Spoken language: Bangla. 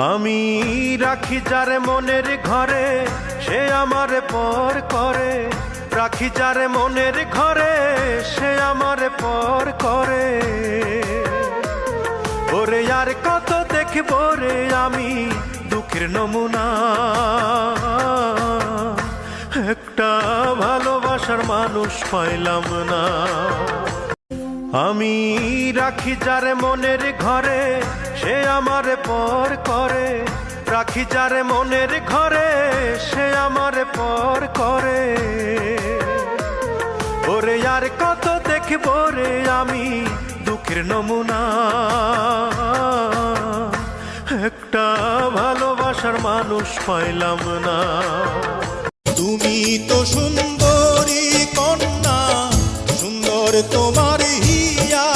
আমি রাখি যারে মনের ঘরে, সে আমার পর করে। রাখি যারে মনের ঘরে, সে আমার পর করে। ওরে আর কত দেখব রে আমি দুঃখের নমুনা, একটা ভালোবাসার মানুষ পাইলাম না। আমি রাখি যারে মনের ঘরে, সে আমার পর করে। রাখি যারে মনের ঘরে, সে আমার পর করে। ওরে আর কত দেখব রে আমি দুঃখের নমুনা, একটা ভালোবাসার মানুষ পাইলাম না। তুমি তো সুন্দরী কন্যা, সুন্দর তোমার হিয়া।